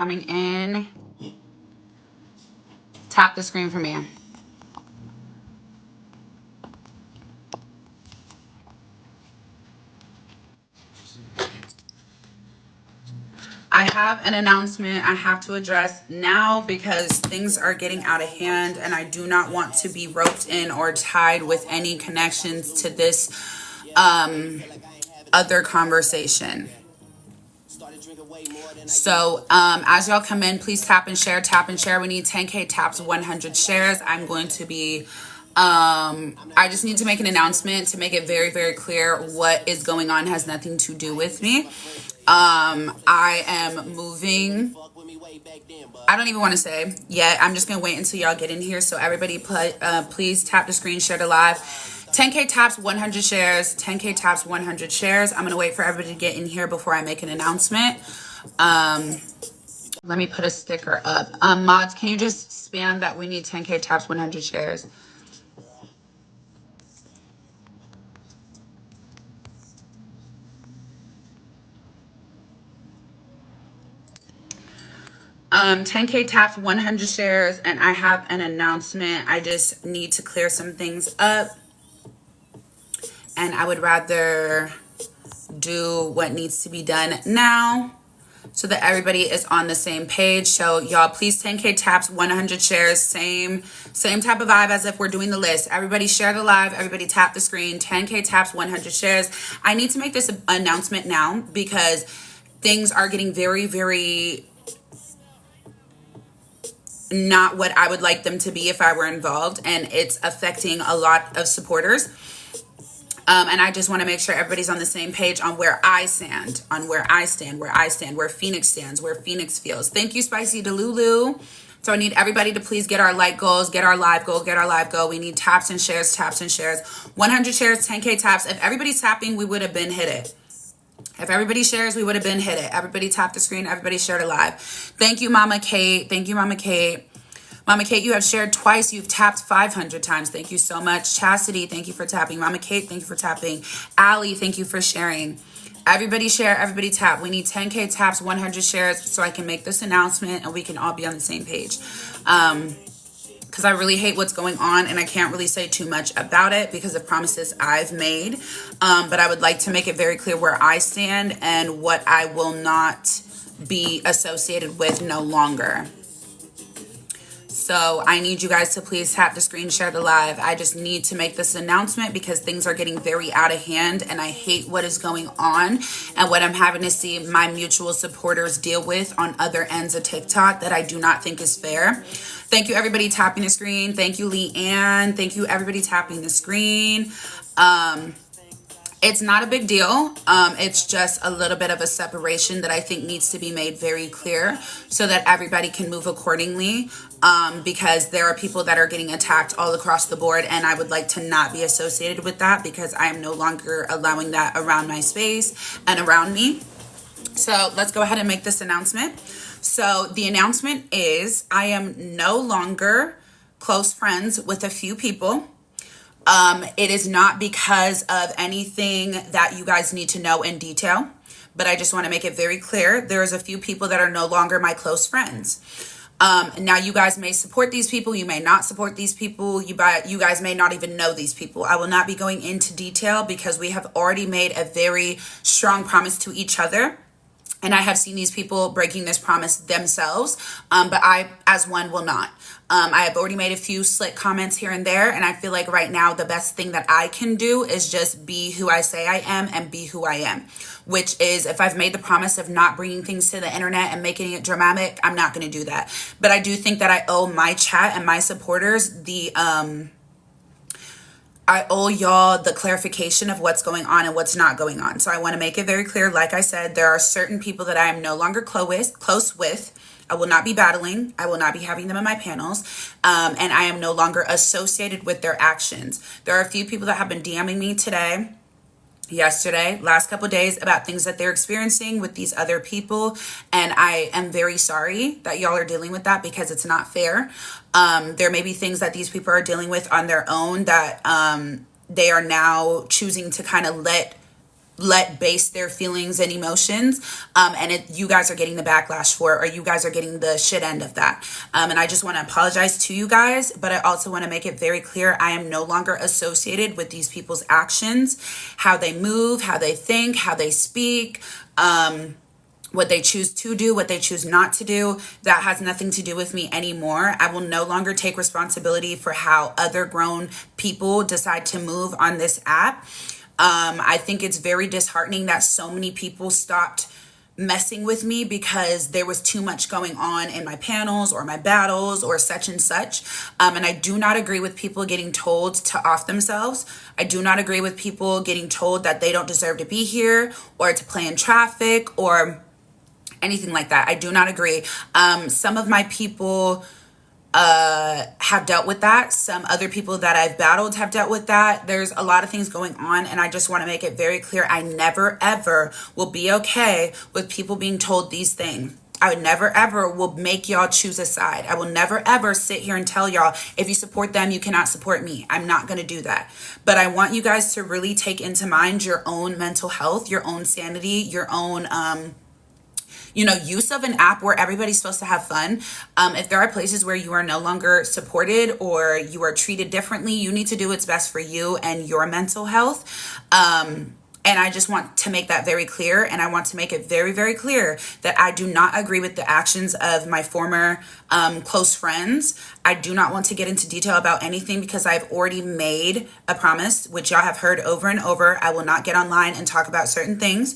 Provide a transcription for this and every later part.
Coming in. Tap the screen for me. I have an announcement I have to address now because things are getting out of hand and I do not want to be roped in or tied with any connections to this other conversation. So as y'all come in, please tap and share, tap and share. We need 10K taps, 100 shares. I'm going to be I just need to make an announcement to make it very, very clear what is going on has nothing to do with me. I am moving. I don't even want to say yet. I'm just going to wait until y'all get in here. So everybody please tap the screen, share the live. 10K taps, 100 shares. 10K taps, 100 shares. I'm going to wait for everybody to get in here before I make an announcement. Let me put a sticker up. Mods, can you just spam that we need 10K taps, 100 shares? 10K taps, 100 shares, and I have an announcement. I just need to clear some things up, and I would rather do what needs to be done now so that everybody is on the same page. So y'all, please 10K taps, 100 shares, same type of vibe as if we're doing the list. Everybody share the live, everybody tap the screen, 10K taps, 100 shares. I need to make this announcement now because things are getting very, very not what I would like them to be if I were involved, and it's affecting a lot of supporters. And I just want to make sure everybody's on the same page on where I stand, where Feenyx stands, where Feenyx feels. Thank you, Spicy Delulu. So I need everybody to please get our like goals, get our live goal. We need taps and shares, 100 shares, 10K taps. If everybody's tapping, we would have been hit it. If everybody shares, we would have been hit it. Everybody tap the screen. Everybody share the live. Thank you, Mama Kate. Mama Kate, you have shared twice. You've tapped 500 times. Thank you so much. Chastity, thank you for tapping. Mama Kate, thank you for tapping. Allie, thank you for sharing. Everybody share. Everybody tap. We need 10K taps, 100 shares so I can make this announcement and we can all be on the same page. Because I really hate what's going on and I can't really say too much about it because of promises I've made. But I would like to make it very clear where I stand and what I will not be associated with no longer. So I need you guys to please tap the screen, share the live. I just need to make this announcement because things are getting very out of hand and I hate what is going on and what I'm having to see my mutual supporters deal with on other ends of TikTok that I do not think is fair. Thank you, everybody tapping the screen. Thank you, Leanne. Thank you, everybody tapping the screen. It's not a big deal. It's just a little bit of a separation that I think needs to be made very clear so that everybody can move accordingly. Because there are people that are getting attacked all across the board and I would like to not be associated with that because I am no longer allowing that around my space and around me. So let's go ahead and make this announcement. So the announcement is I am no longer close friends with a few people. It is not because of anything that you guys need to know in detail, but I just want to make it very clear. There's a few people that are no longer my close friends. Now you guys may support these people. You may not support these people. You guys may not even know these people. I will not be going into detail because we have already made a very strong promise to each other. And I have seen these people breaking this promise themselves, but I, as one, will not. I have already made a few slick comments here and there, and I feel like right now the best thing that I can do is just be who I say I am and be who I am, which is if I've made the promise of not bringing things to the internet and making it dramatic, I'm not going to do that. But I do think that I owe my chat and my supporters I owe y'all the clarification of what's going on and what's not going on. So I want to make it very clear. Like I said, there are certain people that I am no longer close with. I will not be battling. I will not be having them in my panels. And I am no longer associated with their actions. There are a few people that have been DMing me today, yesterday, last couple of days about things that they're experiencing with these other people. And I am very sorry that y'all are dealing with that because it's not fair. There may be things that these people are dealing with on their own that they are now choosing to kind of let let base their feelings and emotions, and you guys are getting the backlash for it, or you guys are getting the shit end of that. And I just want to apologize to you guys, but I also want to make it very clear I am no longer associated with these people's actions, how they move, how they think, how they speak, what they choose to do, what they choose not to do. That has nothing to do with me anymore. I will no longer take responsibility for how other grown people decide to move on this app. I think it's very disheartening that so many people stopped messing with me because there was too much going on in my panels or my battles or such and such. And I do not agree with people getting told to off themselves. I do not agree with people getting told that they don't deserve to be here or to play in traffic or anything like that. I do not agree. Some of my people have dealt with that. Some other people that I've battled have dealt with that. There's a lot of things going on, and I just want to make it very clear. I never ever will be okay with people being told these things. I would never ever will make y'all choose a side. I will never ever sit here and tell y'all, if you support them, you cannot support me. I'm not going to do that. But I want you guys to really take into mind your own mental health, your own sanity, your own use of an app where everybody's supposed to have fun. If there are places where you are no longer supported or you are treated differently, you need to do what's best for you and your mental health. And I just want to make that very clear. And I want to make it very, very clear that I do not agree with the actions of my former close friends. I do not want to get into detail about anything because I've already made a promise, which y'all have heard over and over. I will not get online and talk about certain things.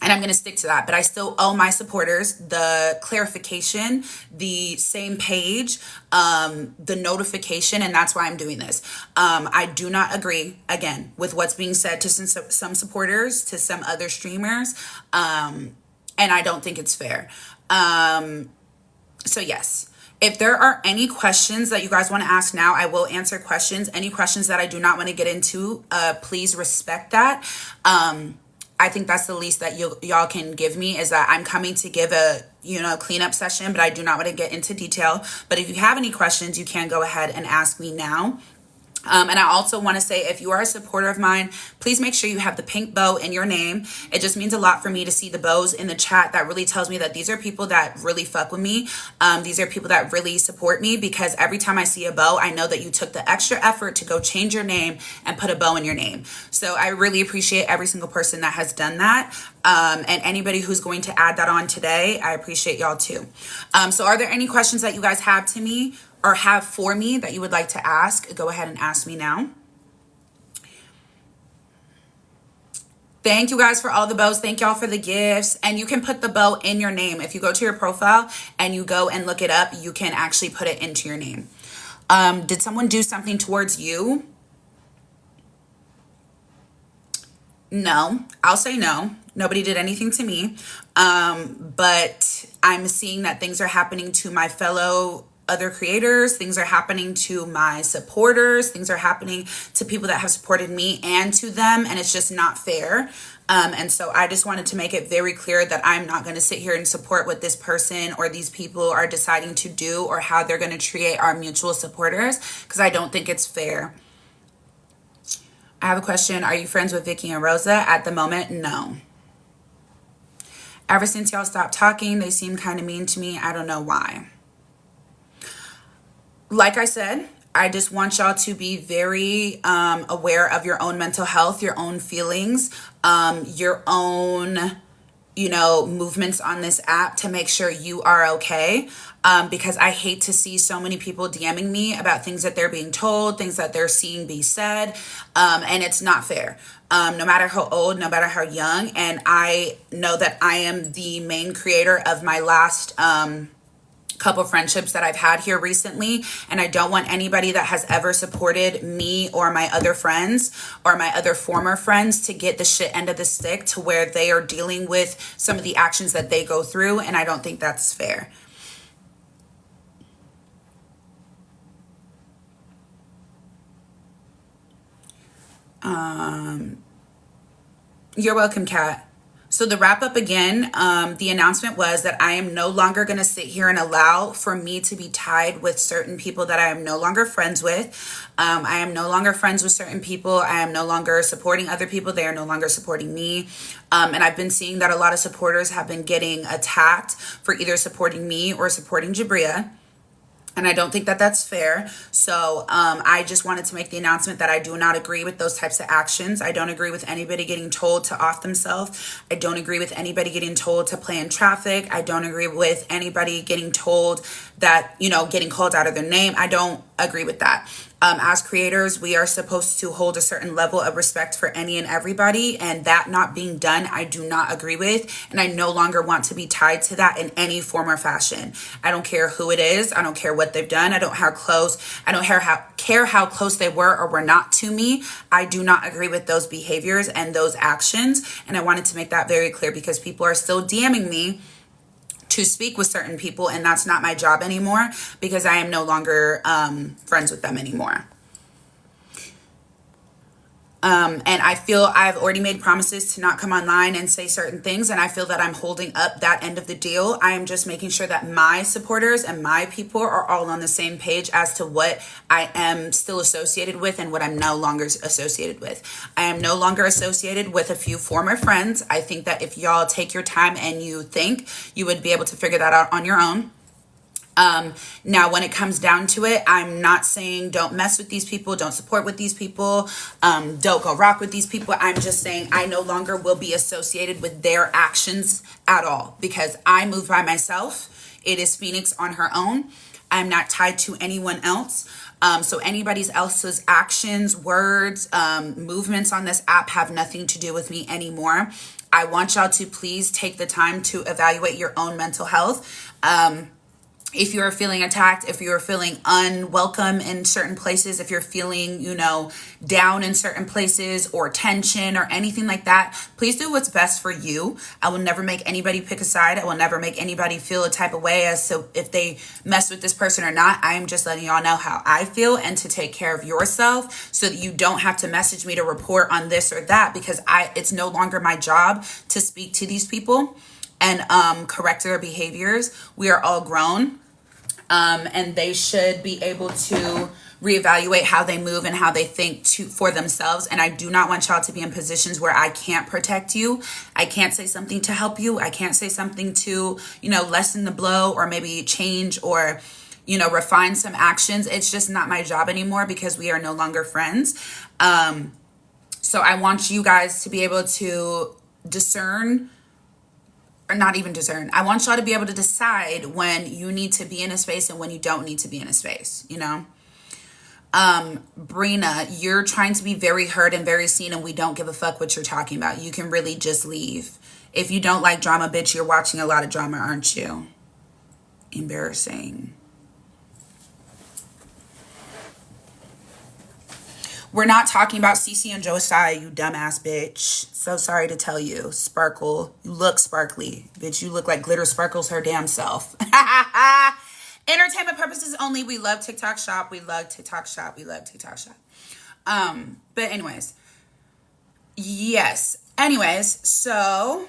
And I'm going to stick to that. But I still owe my supporters the clarification, the same page, the notification, and that's why I'm doing this. I do not agree, again, with what's being said to some supporters, to some other streamers, and I don't think it's fair. So yes, if there are any questions that you guys want to ask now, I will answer questions. Any questions that I do not want to get into, please respect that. I think that's the least that y'all can give me, is that I'm coming to give a cleanup session, but I do not want to get into detail. But if you have any questions, you can go ahead and ask me now. And I also want to say, if you are a supporter of mine, please make sure you have the pink bow in your name. It just means a lot for me to see the bows in the chat. That really tells me that these are people that really fuck with me. These are people that really support me, because every time I see a bow, I know that you took the extra effort to go change your name and put a bow in your name. So I really appreciate every single person that has done that. And anybody who's going to add that on today, I appreciate y'all too. So are there any questions that you guys have to me or have for me that you would like to ask? Go ahead and ask me now. Thank you guys for all the bows. Thank y'all for the gifts. And you can put the bow in your name. If you go to your profile and you go and look it up, you can actually put it into your name. Did someone do something towards you? No, I'll say no. Nobody did anything to me. But I'm seeing that things are happening to my fellow other creators. Things are happening to my supporters. Things are happening to people that have supported me and to them. And it's just not fair. And so I just wanted to make it very clear that I'm not going to sit here and support what this person or these people are deciding to do or how they're going to treat our mutual supporters, because I don't think it's fair. I have a question. Are you friends with Vicky and Rosa? At the moment, no. Ever since y'all stopped talking, they seem kind of mean to me. I don't know why. Like I said, I just want y'all to be very aware of your own mental health, your own feelings, your own, movements on this app, to make sure you are okay. Because I hate to see so many people DMing me about things that they're being told, things that they're seeing be said. And it's not fair. No matter how old, no matter how young. And I know that I am the main creator of my last couple friendships that I've had here recently, and I don't want anybody that has ever supported me or my other friends or my other former friends to get the shit end of the stick to where they are dealing with some of the actions that they go through, and I don't think that's fair. You're welcome, Kat. So the wrap up again, the announcement was that I am no longer going to sit here and allow for me to be tied with certain people that I am no longer friends with. I am no longer friends with certain people. I am no longer supporting other people. They are no longer supporting me. And I've been seeing that a lot of supporters have been getting attacked for either supporting me or supporting Jabria. And I don't think that that's fair. So I just wanted to make the announcement that I do not agree with those types of actions. I don't agree with anybody getting told to off themselves. I don't agree with anybody getting told to play in traffic. I don't agree with anybody getting told that, getting called out of their name. I don't agree with that. As creators, we are supposed to hold a certain level of respect for any and everybody, and that not being done, I do not agree with, and I no longer want to be tied to that in any form or fashion. I don't care who it is. I don't care what they've done. I don't care how close they were or were not to me. I do not agree with those behaviors and those actions, and I wanted to make that very clear because people are still DMing me to speak with certain people, and that's not my job anymore because I am no longer friends with them anymore. And I feel I've already made promises to not come online and say certain things, and I feel that I'm holding up that end of the deal. I am just making sure that my supporters and my people are all on the same page as to what I am still associated with and what I'm no longer associated with. I am no longer associated with a few former friends. I think that if y'all take your time and you think, you would be able to figure that out on your own. Now, when it comes down to it, I'm not saying don't mess with these people, don't support with these people, don't go rock with these people. I'm just saying I no longer will be associated with their actions at all because I moved by myself. It is Feenyx on her own. I'm not tied to anyone else. So anybody else's actions, words, movements on this app have nothing to do with me anymore. I want y'all to please take the time to evaluate your own mental health. If you're feeling attacked, if you're feeling unwelcome in certain places, if you're feeling, down in certain places or tension or anything like that, please do what's best for you. I will never make anybody pick a side. I will never make anybody feel a type of way as to if they mess with this person or not. I am just letting y'all know how I feel and to take care of yourself so that you don't have to message me to report on this or that because it's no longer my job to speak to these people and correct their behaviors. We are all grown, and they should be able to reevaluate how they move and how they think for themselves. And I do not want y'all to be in positions where I can't protect you. I can't say something to help you. I can't say something to, lessen the blow or maybe change or, refine some actions. It's just not my job anymore because we are no longer friends. So I want you guys to be able to discern, or not even discern. I want y'all to be able to decide when you need to be in a space and when you don't need to be in a space, Brina, you're trying to be very heard and very seen, and we don't give a fuck what you're talking about. You can really just leave. If you don't like drama, bitch, you're watching a lot of drama, aren't you? Embarrassing. We're not talking about Cece and Josiah, you dumbass bitch. So sorry to tell you. Sparkle. You look sparkly. Bitch, you look like glitter sparkles her damn self. Entertainment purposes only. We love TikTok shop. We love TikTok shop. We love TikTok shop. But anyways. Yes. Anyways, so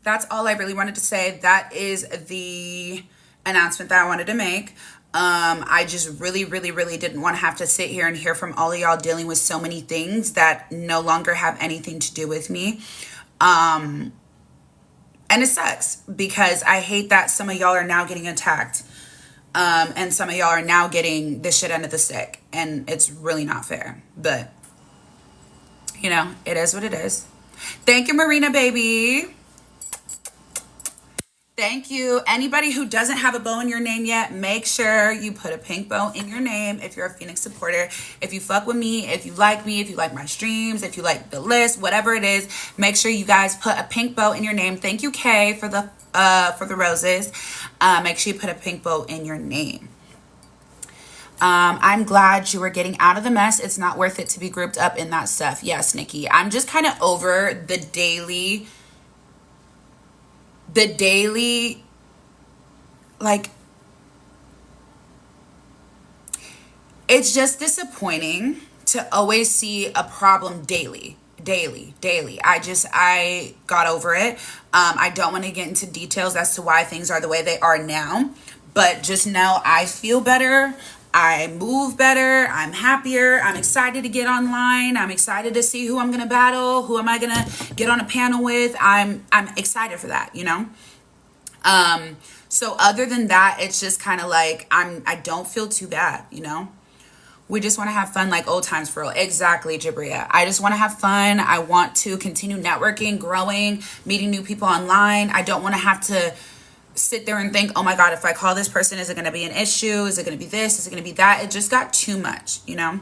that's all I really wanted to say. That is the announcement that I wanted to make. I just really, really, really didn't want to have to sit here and hear from all of y'all dealing with so many things that no longer have anything to do with me. And it sucks because I hate that some of y'all are now getting attacked. And some of y'all are now getting the shit end of the stick. And it's really not fair. But, it is what it is. Thank you, Marina, baby. Thank you. Anybody who doesn't have a bow in your name yet, make sure you put a pink bow in your name if you're a Feenyx supporter. If you fuck with me, if you like my streams, if you like the list, whatever it is, make sure you guys put a pink bow in your name. Thank you, Kay, for the roses. Make sure you put a pink bow in your name. I'm glad you were getting out of the mess. It's not worth it to be grouped up in that stuff. Yes, Nikki. I'm just kind of over the daily, like, it's just disappointing to always see a problem daily. daily. I got over it. I don't want to get into details as to why things are the way they are now, but just know I feel better. I move better. I'm happier. I'm excited to get online. I'm excited to see who I'm going to battle. Who am I going to get on a panel with? I'm excited for that, you know? So other than that, it's just kind of like, I don't feel too bad, you know? We just want to have fun like old times for real. Exactly, Jabria. I just want to have fun. I want to continue networking, growing, meeting new people online. I don't want to have to sit there and think, oh my God, if I call this person, is it going to be an issue? Is it going to be this? Is it going to be that? It just got too much, you know?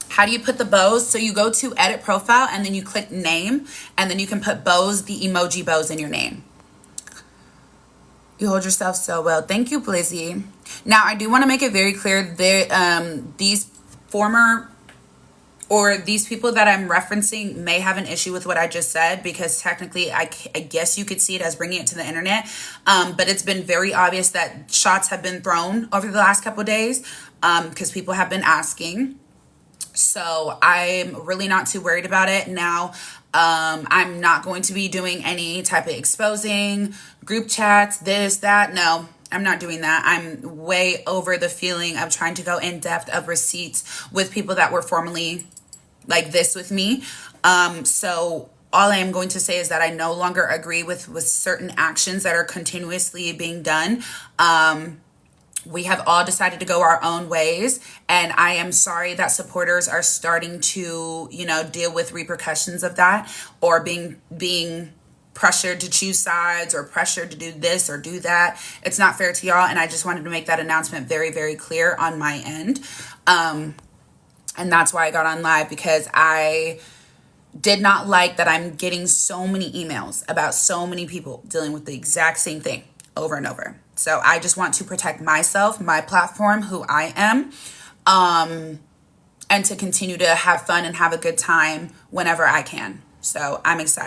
How do you put the bows? So you go to edit profile and then you click name, and then you can put bows, the emoji bows in your name. You hold yourself so well. Thank you, Blizzy. Now, I do want to make it very clear that these people that I'm referencing may have an issue with what I just said, because technically I guess you could see it as bringing it to the internet. But it's been very obvious that shots have been thrown over the last couple of days because people have been asking. So I'm really not too worried about it now. I'm not going to be doing any type of exposing, group chats, this, that. No, I'm not doing that. I'm way over the feeling of trying to go in depth of receipts with people that were formerly like this with me. So all I am going to say is that I no longer agree with certain actions that are continuously being done. We have all decided to go our own ways, and I am sorry that supporters are starting to, you know, deal with repercussions of that, or being pressured to choose sides or pressured to do this or do that. It's not fair to y'all, and I just wanted to make that announcement very, very clear on my end. And that's why I got on live, because I did not like that I'm getting so many emails about so many people dealing with the exact same thing over and over. So I just want to protect myself, my platform, who I am, and to continue to have fun and have a good time whenever I can. So I'm excited.